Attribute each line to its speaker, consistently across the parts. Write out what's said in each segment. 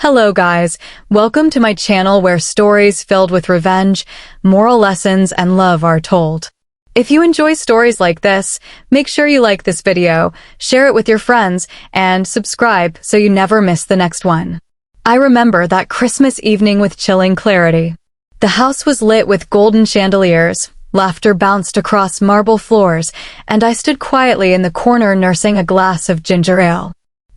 Speaker 1: Hello guys, welcome to my channel where stories filled with revenge, moral lessons, and love are told. If you enjoy stories like this, make sure you like this video, share it with your friends, and subscribe so you never miss the next one. I remember that Christmas evening with chilling clarity. The house was lit with golden chandeliers, laughter bounced across marble floors, and I stood quietly in the corner nursing a glass of ginger ale.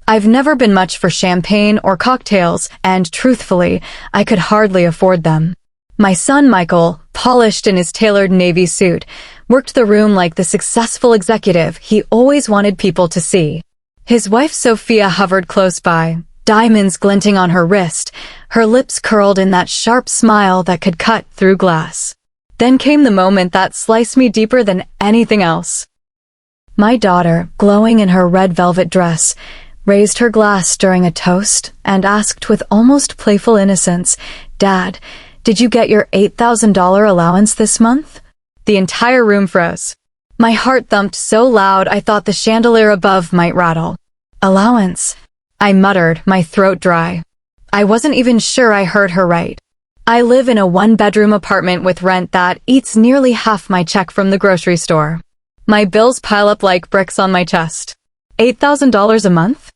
Speaker 1: I've never been much for champagne or cocktails, and truthfully, I could hardly afford them. My son Michael, polished in his tailored navy suit, worked the room like the successful executive he always wanted people to see. His wife Sophia hovered close by, diamonds glinting on her wrist, her lips curled in that sharp smile that could cut through glass. Then came the moment that sliced me deeper than anything else. My daughter, glowing in her red velvet dress, raised her glass during a toast and asked with almost playful innocence, "Dad, did you get your $8,000 allowance this month?" The entire room froze. My heart thumped so loud I thought the chandelier above might rattle. "Allowance," I muttered, my throat dry. I wasn't even sure I heard her right. I live in a one-bedroom apartment with rent that eats nearly half my check from the grocery store. My bills pile up like bricks on my chest. $8,000 a month?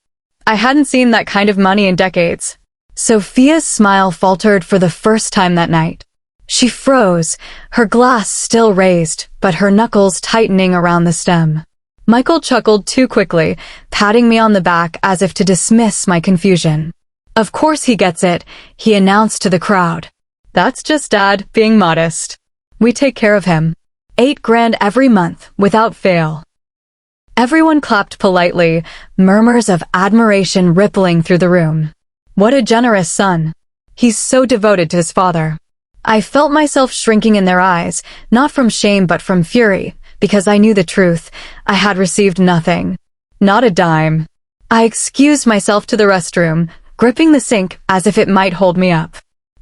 Speaker 1: I hadn't seen that kind of money in decades. Sophia's smile faltered for the first time that night. She froze, her glass still raised, but her knuckles tightening around the stem. Michael chuckled too quickly, patting me on the back as if to dismiss my confusion. "Of course he gets it," he announced to the crowd. "That's just Dad being modest. We take care of him. $8,000 every month, without fail." Everyone clapped politely, murmurs of admiration rippling through the room. What a generous son. He's so devoted to his father. I felt myself shrinking in their eyes, not from shame but from fury, because I knew the truth. I had received nothing. Not a dime. I excused myself to the restroom, gripping the sink as if it might hold me up.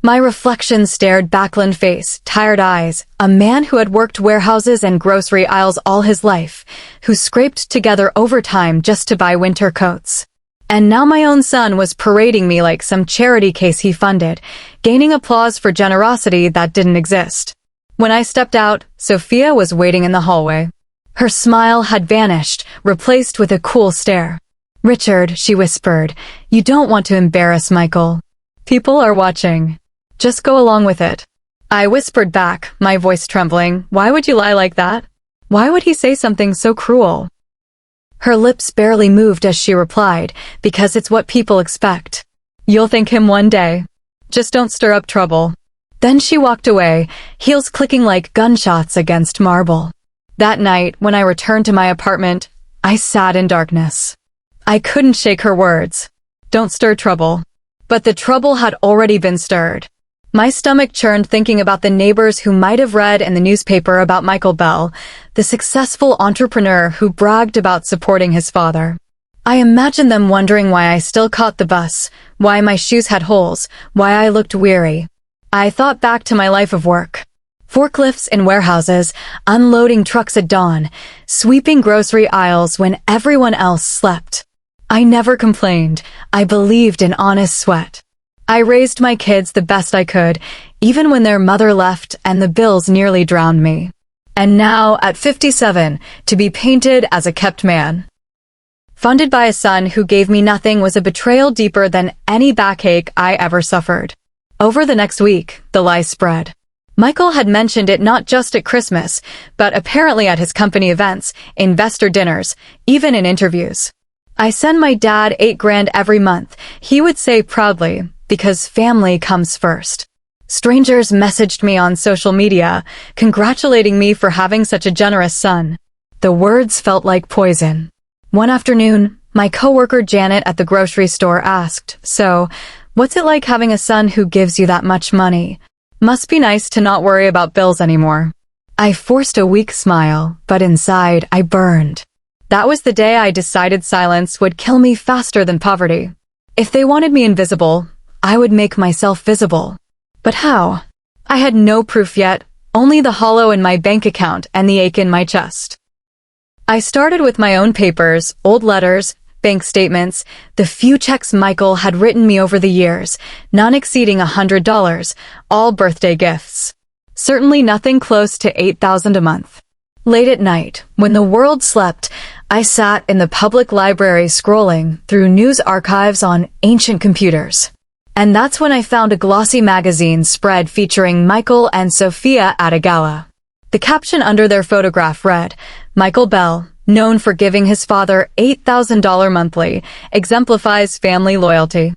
Speaker 1: My reflection stared backland face, tired eyes, a man who had worked warehouses and grocery aisles all his life, who scraped together overtime just to buy winter coats. And now my own son was parading me like some charity case he funded, gaining applause for generosity that didn't exist. When I stepped out, Sophia was waiting in the hallway. Her smile had vanished, replaced with a cool stare. "Richard," she whispered, "you don't want to embarrass Michael. People are watching. Just go along with it." I whispered back, my voice trembling, "Why would you lie like that? Why would he say something so cruel?" Her lips barely moved as she replied, "Because it's what people expect. You'll thank him one day. Just don't stir up trouble." Then she walked away, heels clicking like gunshots against marble. That night, when I returned to my apartment, I sat in darkness. I couldn't shake her words. Don't stir trouble. But the trouble had already been stirred. My stomach churned thinking about the neighbors who might have read in the newspaper about Michael Bell, the successful entrepreneur who bragged about supporting his father. I imagined them wondering why I still caught the bus, why my shoes had holes, why I looked weary. I thought back to my life of work. Forklifts in warehouses, unloading trucks at dawn, sweeping grocery aisles when everyone else slept. I never complained. I believed in honest sweat. I raised my kids the best I could, even when their mother left and the bills nearly drowned me. And now, at 57, to be painted as a kept man. Funded by a son who gave me nothing was a betrayal deeper than any backache I ever suffered. Over the next week, the lies spread. Michael had mentioned it not just at Christmas, but apparently at his company events, investor dinners, even in interviews. "I send my dad $8,000 every month," he would say proudly, "because family comes first." Strangers messaged me on social media, congratulating me for having such a generous son. The words felt like poison. One afternoon, my coworker Janet at the grocery store asked, "So, what's it like having a son who gives you that much money? Must be nice to not worry about bills anymore." I forced a weak smile, but inside I burned. That was the day I decided silence would kill me faster than poverty. If they wanted me invisible, I would make myself visible. But how? I had no proof yet, only the hollow in my bank account and the ache in my chest. I started with my own papers, old letters, bank statements, the few checks Michael had written me over the years, none exceeding $100, all birthday gifts. Certainly nothing close to $8,000 a month. Late at night, when the world slept, I sat in the public library scrolling through news archives on ancient computers. And that's when I found a glossy magazine spread featuring Michael and Sophia at a gala. The caption under their photograph read, "Michael Bell, known for giving his father $8,000 monthly, exemplifies family loyalty."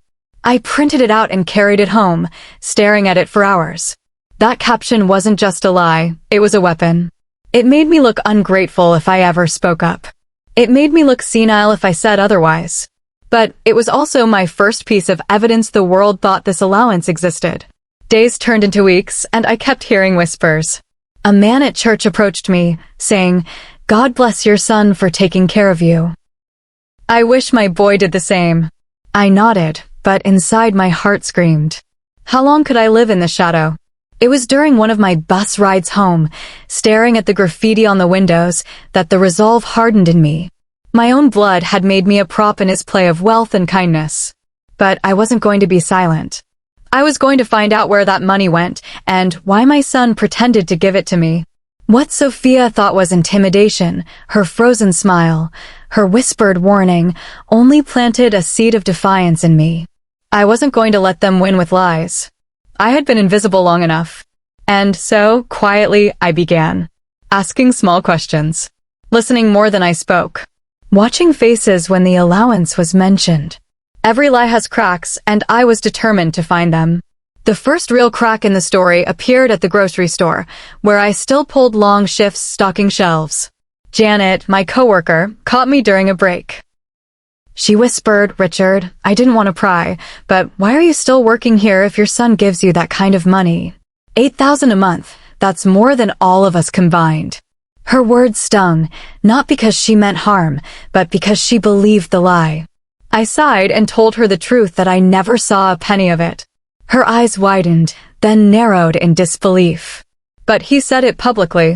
Speaker 1: I printed it out and carried it home, staring at it for hours. That caption wasn't just a lie, it was a weapon. It made me look ungrateful if I ever spoke up. It made me look senile if I said otherwise. But it was also my first piece of evidence the world thought this allowance existed. Days turned into weeks, and I kept hearing whispers. A man at church approached me, saying, "God bless your son for taking care of you." I wish my boy did the same. I nodded, but inside my heart screamed. How long could I live in the shadow? It was during one of my bus rides home, staring at the graffiti on the windows, that the resolve hardened in me. My own blood had made me a prop in his play of wealth and kindness. But I wasn't going to be silent. I was going to find out where that money went, and why my son pretended to give it to me. What Sophia thought was intimidation, her frozen smile, her whispered warning, only planted a seed of defiance in me. I wasn't going to let them win with lies. I had been invisible long enough. And so, quietly, I began. Asking small questions. Listening more than I spoke. Watching faces when the allowance was mentioned. Every lie has cracks, and I was determined to find them. The first real crack in the story appeared at the grocery store, where I still pulled long shifts stocking shelves. Janet, my coworker, caught me during a break. She whispered, "Richard, I didn't want to pry, but why are you still working here if your son gives you that kind of money? $8,000 a month, that's more than all of us combined." Her words stung, not because she meant harm, but because she believed the lie. I sighed and told her the truth that I never saw a penny of it. Her eyes widened, then narrowed in disbelief. But he said it publicly.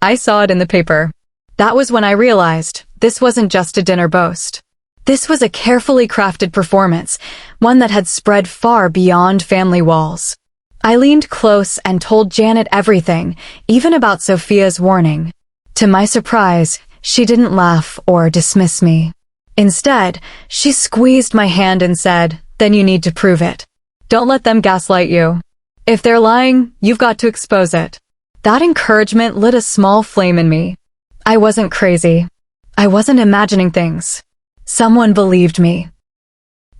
Speaker 1: I saw it in the paper. That was when I realized this wasn't just a dinner boast. This was a carefully crafted performance, one that had spread far beyond family walls. I leaned close and told Janet everything, even about Sophia's warning. To my surprise, she didn't laugh or dismiss me. Instead, she squeezed my hand and said, "Then you need to prove it. Don't let them gaslight you. If they're lying, you've got to expose it." That encouragement lit a small flame in me. I wasn't crazy. I wasn't imagining things. Someone believed me.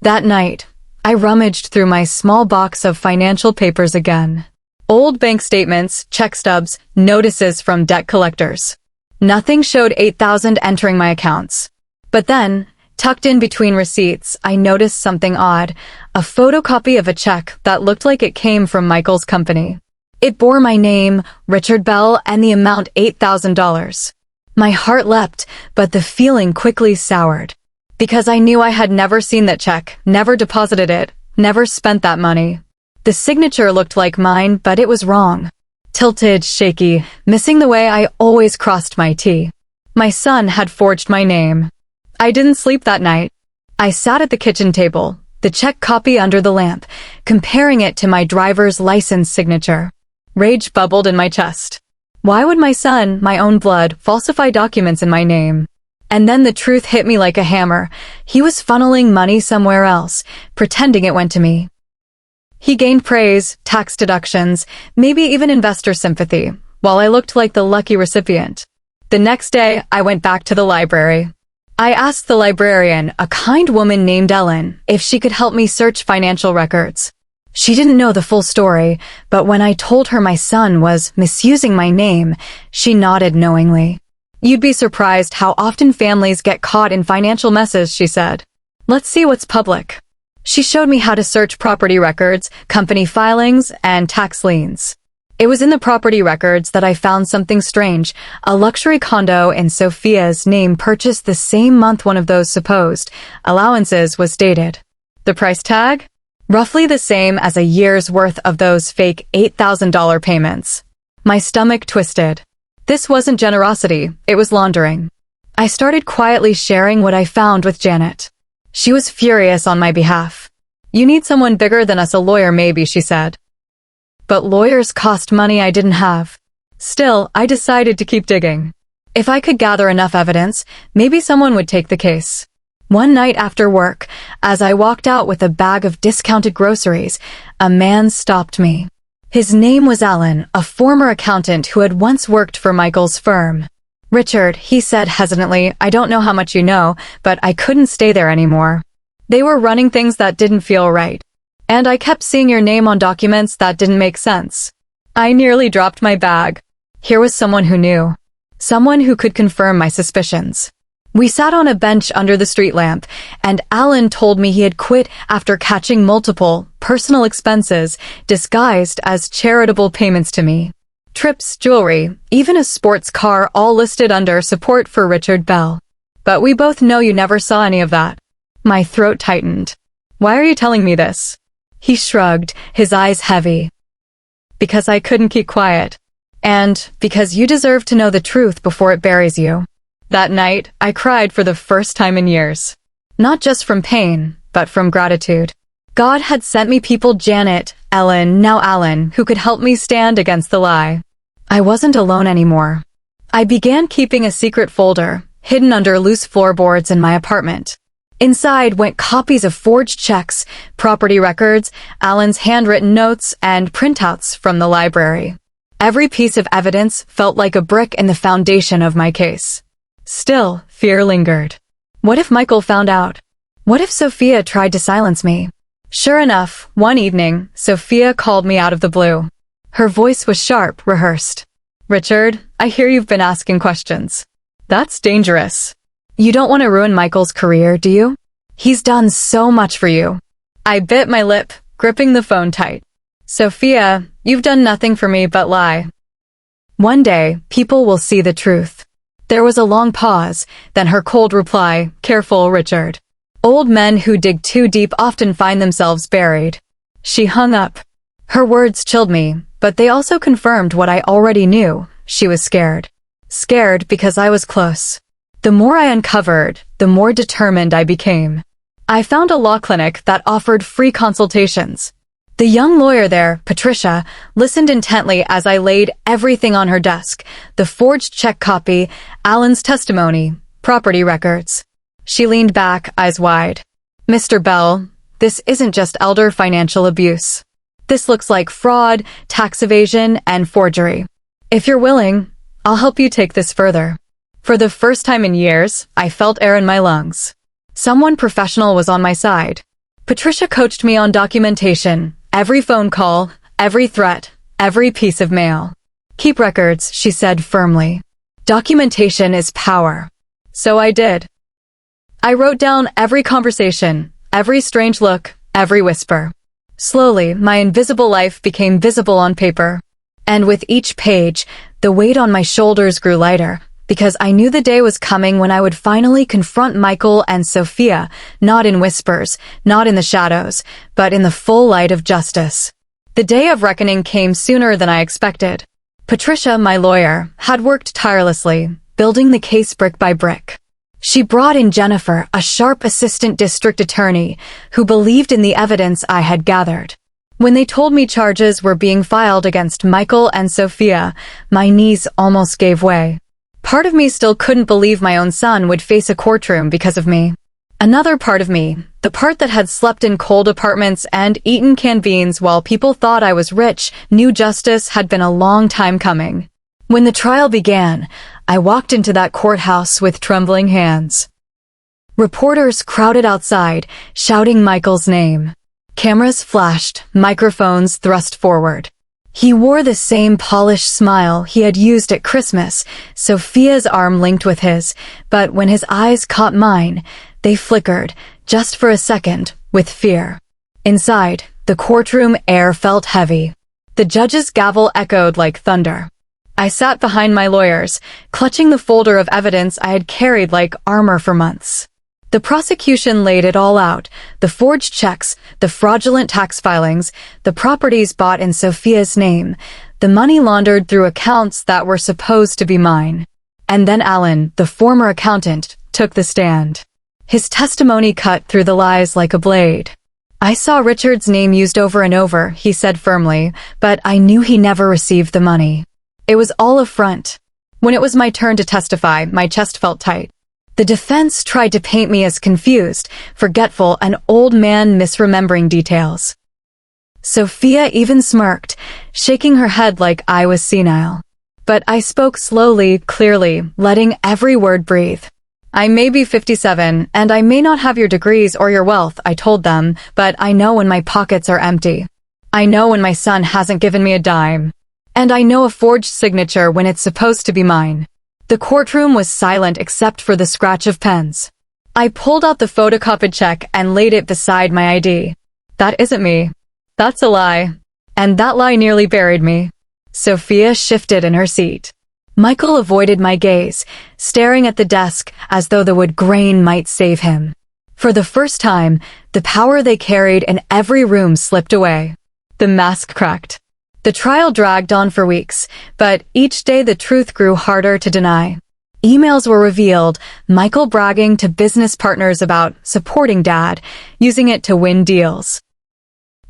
Speaker 1: That night, I rummaged through my small box of financial papers again. Old bank statements, check stubs, notices from debt collectors. Nothing showed $8,000 entering my accounts. But then, tucked in between receipts, I noticed something odd, a photocopy of a check that looked like it came from Michael's company. It bore my name, Richard Bell, and the amount $8,000. My heart leapt, but the feeling quickly soured. Because I knew I had never seen that check, never deposited it, never spent that money. The signature looked like mine, but it was wrong. Tilted, shaky, missing the way I always crossed my T. My son had forged my name. I didn't sleep that night. I sat at the kitchen table, the check copy under the lamp, comparing it to my driver's license signature. Rage bubbled in my chest. Why would my son, my own blood, falsify documents in my name? And then the truth hit me like a hammer. He was funneling money somewhere else, pretending it went to me. He gained praise, tax deductions, maybe even investor sympathy, while I looked like the lucky recipient. The next day, I went back to the library. I asked the librarian, a kind woman named Ellen, if she could help me search financial records. She didn't know the full story, but when I told her my son was misusing my name, she nodded knowingly. "You'd be surprised how often families get caught in financial messes," she said. "Let's see what's public." She showed me how to search property records, company filings, and tax liens. It was in the property records that I found something strange. A luxury condo in Sophia's name purchased the same month one of those supposed allowances was dated. The price tag? Roughly the same as a year's worth of those fake $8,000 payments. My stomach twisted. This wasn't generosity, it was laundering. I started quietly sharing what I found with Janet. She was furious on my behalf. "You need someone bigger than us, a lawyer maybe," she said. But lawyers cost money I didn't have. Still, I decided to keep digging. If I could gather enough evidence, maybe someone would take the case. One night after work, as I walked out with a bag of discounted groceries, a man stopped me. His name was Alan, a former accountant who had once worked for Michael's firm. "Richard," he said hesitantly, "I don't know how much you know, but I couldn't stay there anymore. They were running things that didn't feel right. And I kept seeing your name on documents that didn't make sense." I nearly dropped my bag. Here was someone who knew. Someone who could confirm my suspicions. We sat on a bench under the street lamp, and Alan told me he had quit after catching multiple personal expenses disguised as charitable payments to me. Trips, jewelry, even a sports car, all listed under support for Richard Bell. "But we both know you never saw any of that." My throat tightened. "Why are you telling me this?" He shrugged, his eyes heavy. "Because I couldn't keep quiet. And because you deserve to know the truth before it buries you." That night, I cried for the first time in years. Not just from pain, but from gratitude. God had sent me people, Janet, Ellen, now Alan, who could help me stand against the lie. I wasn't alone anymore. I began keeping a secret folder, hidden under loose floorboards in my apartment. Inside went copies of forged checks, property records, Alan's handwritten notes, and printouts from the library. Every piece of evidence felt like a brick in the foundation of my case. Still, fear lingered. What if Michael found out? What if Sophia tried to silence me? Sure enough, one evening, Sophia called me out of the blue. Her voice was sharp, rehearsed. "Richard, I hear you've been asking questions. That's dangerous. You don't want to ruin Michael's career, do you? He's done so much for you." I bit my lip, gripping the phone tight. "Sophia, you've done nothing for me but lie. One day, people will see the truth." There was a long pause, then her cold reply, "Careful, Richard. Old men who dig too deep often find themselves buried." She hung up. Her words chilled me, but they also confirmed what I already knew. She was scared. Scared because I was close. The more I uncovered, the more determined I became. I found a law clinic that offered free consultations. The young lawyer there, Patricia, listened intently as I laid everything on her desk: the forged check copy, Alan's testimony, property records. She leaned back, eyes wide. "Mr. Bell, this isn't just elder financial abuse. This looks like fraud, tax evasion, and forgery. If you're willing, I'll help you take this further." For the first time in years, I felt air in my lungs. Someone professional was on my side. Patricia coached me on documentation, every phone call, every threat, every piece of mail. "Keep records," she said firmly. "Documentation is power." So I did. I wrote down every conversation, every strange look, every whisper. Slowly, my invisible life became visible on paper. And with each page, the weight on my shoulders grew lighter, because I knew the day was coming when I would finally confront Michael and Sophia, not in whispers, not in the shadows, but in the full light of justice. The day of reckoning came sooner than I expected. Patricia, my lawyer, had worked tirelessly, building the case brick by brick. She brought in Jennifer, a sharp assistant district attorney, who believed in the evidence I had gathered. When they told me charges were being filed against Michael and Sophia, my knees almost gave way. Part of me still couldn't believe my own son would face a courtroom because of me. Another part of me, the part that had slept in cold apartments and eaten canned beans while people thought I was rich, knew justice had been a long time coming. When the trial began, I walked into that courthouse with trembling hands. Reporters crowded outside, shouting Michael's name. Cameras flashed, microphones thrust forward. He wore the same polished smile he had used at Christmas, Sophia's arm linked with his, but when his eyes caught mine, they flickered, just for a second, with fear. Inside, the courtroom air felt heavy. The judge's gavel echoed like thunder. I sat behind my lawyers, clutching the folder of evidence I had carried like armor for months. The prosecution laid it all out: the forged checks, the fraudulent tax filings, the properties bought in Sophia's name, the money laundered through accounts that were supposed to be mine. And then Alan, the former accountant, took the stand. His testimony cut through the lies like a blade. "I saw Richard's name used over and over," he said firmly, "but I knew he never received the money. It was all a front." When it was my turn to testify, my chest felt tight. The defense tried to paint me as confused, forgetful, an old man misremembering details. Sophia even smirked, shaking her head like I was senile. But I spoke slowly, clearly, letting every word breathe. "I may be 57, and I may not have your degrees or your wealth," I told them, "but I know when my pockets are empty. I know when my son hasn't given me a dime. And I know a forged signature when it's supposed to be mine." The courtroom was silent except for the scratch of pens. I pulled out the photocopied check and laid it beside my ID. "That isn't me. That's a lie." And that lie nearly buried me. Sophia shifted in her seat. Michael avoided my gaze, staring at the desk as though the wood grain might save him. For the first time, the power they carried in every room slipped away. The mask cracked. The trial dragged on for weeks, but each day the truth grew harder to deny. Emails were revealed, Michael bragging to business partners about supporting Dad, using it to win deals.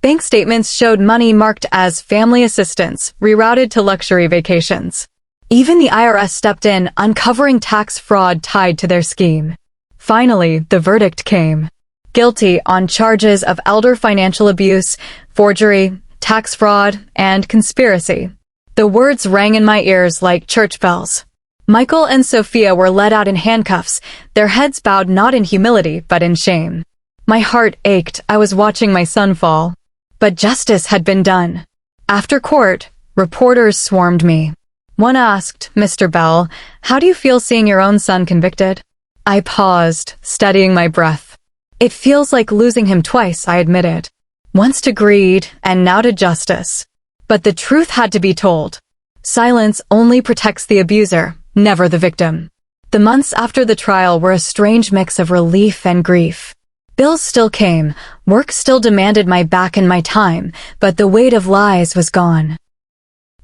Speaker 1: Bank statements showed money marked as family assistance, rerouted to luxury vacations. Even the IRS stepped in, uncovering tax fraud tied to their scheme. Finally, the verdict came. Guilty on charges of elder financial abuse, forgery, tax fraud, and conspiracy. The words rang in my ears like church bells. Michael and Sophia were led out in handcuffs, their heads bowed not in humility but in shame. My heart ached. I was watching my son fall. But justice had been done. After court, reporters swarmed me. One asked, "Mr. Bell, how do you feel seeing your own son convicted?" I paused, steadying my breath. "It feels like losing him twice," I admitted. Once to greed, and now to justice. But the truth had to be told. Silence only protects the abuser, never the victim. The months after the trial were a strange mix of relief and grief. Bills still came, work still demanded my back and my time, but the weight of lies was gone.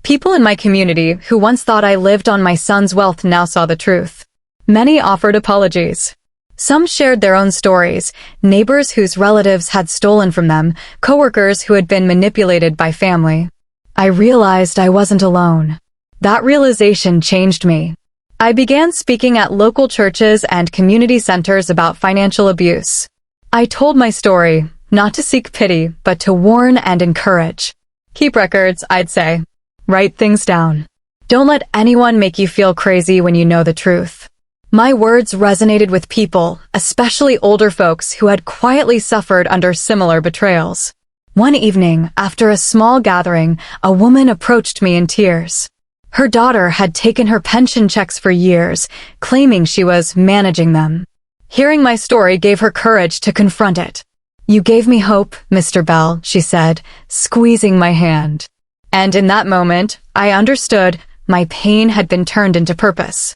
Speaker 1: People in my community who once thought I lived on my son's wealth now saw the truth. Many offered apologies. Some shared their own stories, neighbors whose relatives had stolen from them, coworkers who had been manipulated by family. I realized I wasn't alone. That realization changed me. I began speaking at local churches and community centers about financial abuse. I told my story, not to seek pity, but to warn and encourage. Keep records, I'd say. Write things down. Don't let anyone make you feel crazy when you know the truth. My words resonated with people, especially older folks who had quietly suffered under similar betrayals. One evening, after a small gathering, a woman approached me in tears. Her daughter had taken her pension checks for years, claiming she was managing them. Hearing my story gave her courage to confront it. "You gave me hope, Mr. Bell," she said, squeezing my hand. And in that moment, I understood my pain had been turned into purpose.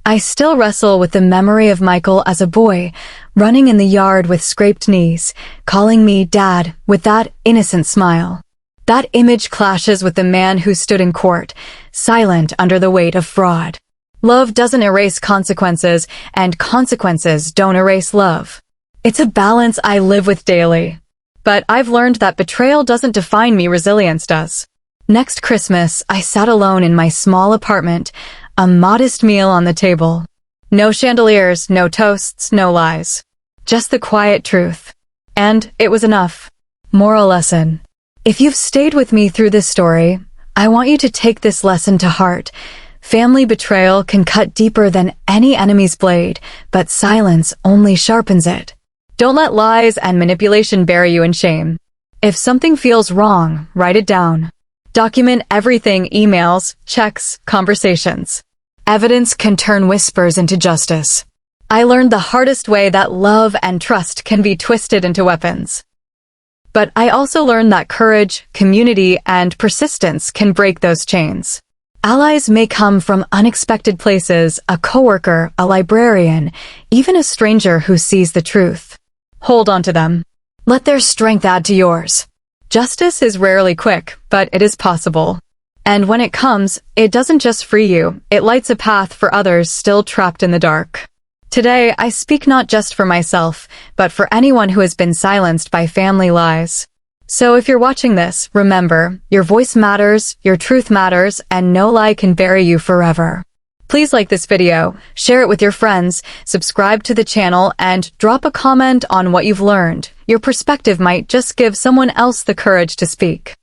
Speaker 1: I still wrestle with the memory of Michael as a boy, running in the yard with scraped knees, calling me Dad with that innocent smile. That image clashes with the man who stood in court, silent under the weight of fraud. Love doesn't erase consequences, and consequences don't erase love. It's a balance I live with daily. But I've learned that betrayal doesn't define me, resilience does. Next Christmas, I sat alone in my small apartment, a modest meal on the table. No chandeliers, no toasts, no lies. Just the quiet truth. And it was enough. Moral lesson. If you've stayed with me through this story, I want you to take this lesson to heart. Family betrayal can cut deeper than any enemy's blade, but silence only sharpens it. Don't let lies and manipulation bury you in shame. If something feels wrong, write it down. Document everything: emails, checks, conversations. Evidence can turn whispers into justice. I learned the hardest way that love and trust can be twisted into weapons. But I also learned that courage, community, and persistence can break those chains. Allies may come from unexpected places: a coworker, a librarian, even a stranger who sees the truth. Hold on to them. Let their strength add to yours. Justice is rarely quick, but it is possible. And when it comes, it doesn't just free you, it lights a path for others still trapped in the dark. Today, I speak not just for myself, but for anyone who has been silenced by family lies. So if you're watching this, remember, your voice matters, your truth matters, and no lie can bury you forever. Please like this video, share it with your friends, subscribe to the channel, and drop a comment on what you've learned. Your perspective might just give someone else the courage to speak.